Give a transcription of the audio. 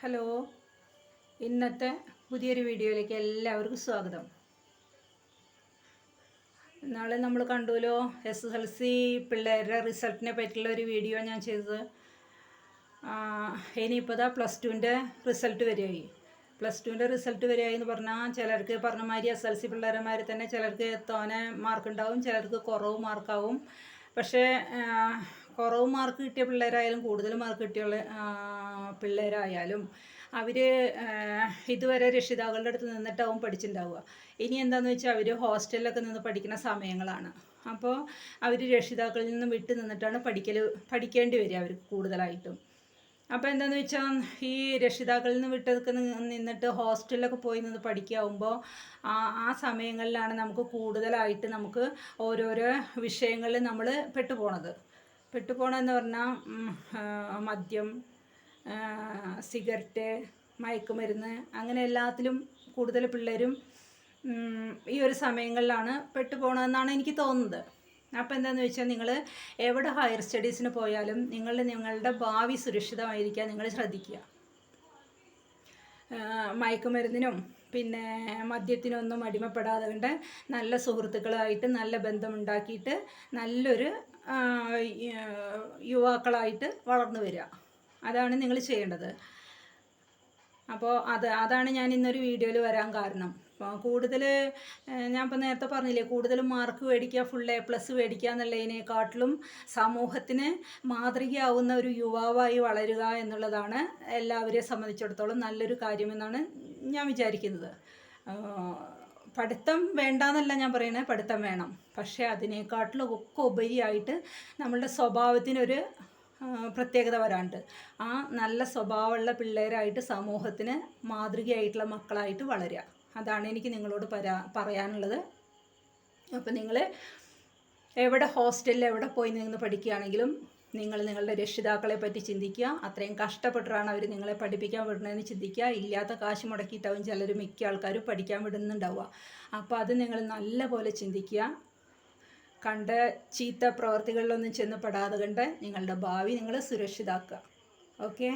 Hello, ഇന്നത്തെ പുതിയൊരു വീഡിയോയിലേക്ക് എല്ലാവർക്കും സ്വാഗതം. നാളെ നമ്മൾ കണ്ടുല്ലോ SSLC പിള്ളേരുടെ റിസൾട്ടിനെ പറ്റിയുള്ള ഒരു വീഡിയോ ഞാൻ ചെയ്തത്. ഇനിയിപ്പോൾ പ്ലസ് ടുവിൻ്റെ റിസൾട്ട് വരികയായി. പ്ലസ് ടുവിൻ്റെ റിസൾട്ട് വരികയായി എന്ന് പറഞ്ഞാൽ ചിലർക്ക് പറഞ്ഞ മാതിരി SSLC പിള്ളേരന്മാർ തന്നെ ചിലർക്ക് തോനെ മാർക്കുണ്ടാവും, ചിലർക്ക് കുറവ് മാർക്കാവും. പക്ഷേ കുറവ് മാർക്ക് കിട്ടിയ പിള്ളേരായാലും കൂടുതൽ മാർക്ക് കിട്ടിയ പിള്ളേരായാലും അവർ ഇതുവരെ രക്ഷിതാക്കളുടെ അടുത്ത് നിന്നിട്ടാവും പഠിച്ചിട്ടുണ്ടാവുക. ഇനി എന്താണെന്ന് വെച്ചാൽ അവർ ഹോസ്റ്റലിലൊക്കെ നിന്ന് പഠിക്കുന്ന സമയങ്ങളാണ്. അപ്പോൾ അവർ രക്ഷിതാക്കളിൽ നിന്ന് വിട്ട് നിന്നിട്ടാണ് പഠിക്കേണ്ടി വരിക അവർക്ക് കൂടുതലായിട്ടും. അപ്പോൾ എന്താണെന്ന് വെച്ചാൽ ഈ രക്ഷിതാക്കളിൽ നിന്ന് വിട്ടൊക്കെ നിന്നിട്ട് ഹോസ്റ്റലിലൊക്കെ പോയി നിന്ന് പഠിക്കാവുമ്പോൾ ആ സമയങ്ങളിലാണ് നമുക്ക് കൂടുതലായിട്ട് നമുക്ക് ഓരോരോ വിഷയങ്ങളിൽ നമ്മൾ പെട്ടുപോകണമെന്ന് പറഞ്ഞാൽ മദ്യം, സിഗരറ്റ്, മയക്കുമരുന്ന്, അങ്ങനെ എല്ലാത്തിലും കൂടുതൽ പിള്ളേരും ഈ ഒരു സമയങ്ങളിലാണ് പെട്ടുപോകണമെന്നാണ് എനിക്ക് തോന്നുന്നത്. അപ്പോൾ എന്താണെന്ന് വെച്ചാൽ നിങ്ങൾ എവിടെ ഹയർ സ്റ്റഡീസിന് പോയാലും നിങ്ങളുടെ ഭാവി സുരക്ഷിതമായിരിക്കാൻ നിങ്ങൾ ശ്രദ്ധിക്കുക. മയക്കുമരുന്നിനും പിന്നെ മദ്യത്തിനൊന്നും അടിമപ്പെടാതെ കൊണ്ട് നല്ല സുഹൃത്തുക്കളായിട്ട് നല്ല ബന്ധമുണ്ടാക്കിയിട്ട് നല്ലൊരു യുവാക്കളായിട്ട് വളർന്നു വരിക. അതാണ് നിങ്ങൾ ചെയ്യേണ്ടത്. അപ്പോൾ അതാണ് ഞാൻ ഇന്നൊരു വീഡിയോയിൽ വരാൻ കാരണം. കൂടുതൽ ഞാൻ ഇപ്പോൾ നേരത്തെ പറഞ്ഞില്ലേ, കൂടുതൽ മാർക്ക് മേടിക്കുക, ഫുൾ A+ മേടിക്കുക എന്നുള്ളതിനെക്കാട്ടിലും സമൂഹത്തിന് മാതൃകയാവുന്ന ഒരു യുവാവായി വളരുക എന്നുള്ളതാണ് എല്ലാവരെയും സംബന്ധിച്ചിടത്തോളം നല്ലൊരു കാര്യമെന്നാണ് ഞാൻ വിചാരിക്കുന്നത്. പഠിത്തം വേണ്ടാന്നല്ല ഞാൻ പറയുന്നത്, പഠിത്തം വേണം. പക്ഷേ അതിനേക്കാട്ടിലും ഒക്കെ ഉപരിയായിട്ട് നമ്മളുടെ സ്വഭാവത്തിനൊരു പ്രത്യേകത വരാണ്ട് ആ നല്ല സ്വഭാവമുള്ള പിള്ളേരായിട്ട് സമൂഹത്തിന് മാതൃകയായിട്ടുള്ള മക്കളായിട്ട് വളരുക. അതാണ് എനിക്ക് നിങ്ങളോട് പറയാനുള്ളത്. അപ്പോൾ നിങ്ങൾ എവിടെ ഹോസ്റ്റലിൽ എവിടെ പോയി നിന്ന് പഠിക്കുകയാണെങ്കിലും നിങ്ങൾ നിങ്ങളുടെ രക്ഷിതാക്കളെ പറ്റി ചിന്തിക്കുക. അത്രയും കഷ്ടപ്പെട്ടിട്ടാണ് അവർ നിങ്ങളെ പഠിപ്പിക്കാൻ വിടുന്നതെന്ന് ചിന്തിക്കുക. ഇല്ലാത്ത കാശ് മുടക്കിയിട്ടാവും ചിലർ മിക്ക ആൾക്കാരും പഠിക്കാൻ വിടുന്നുണ്ടാവുക. അപ്പോൾ അത് നിങ്ങൾ നല്ല പോലെ ചിന്തിക്കുക. കണ്ട ചീത്ത പ്രവർത്തികളിലൊന്നും ചെന്ന് പെടാതെ കണ്ട് നിങ്ങളുടെ ഭാവി നിങ്ങൾ സുരക്ഷിതാക്കുക. ഓക്കെ.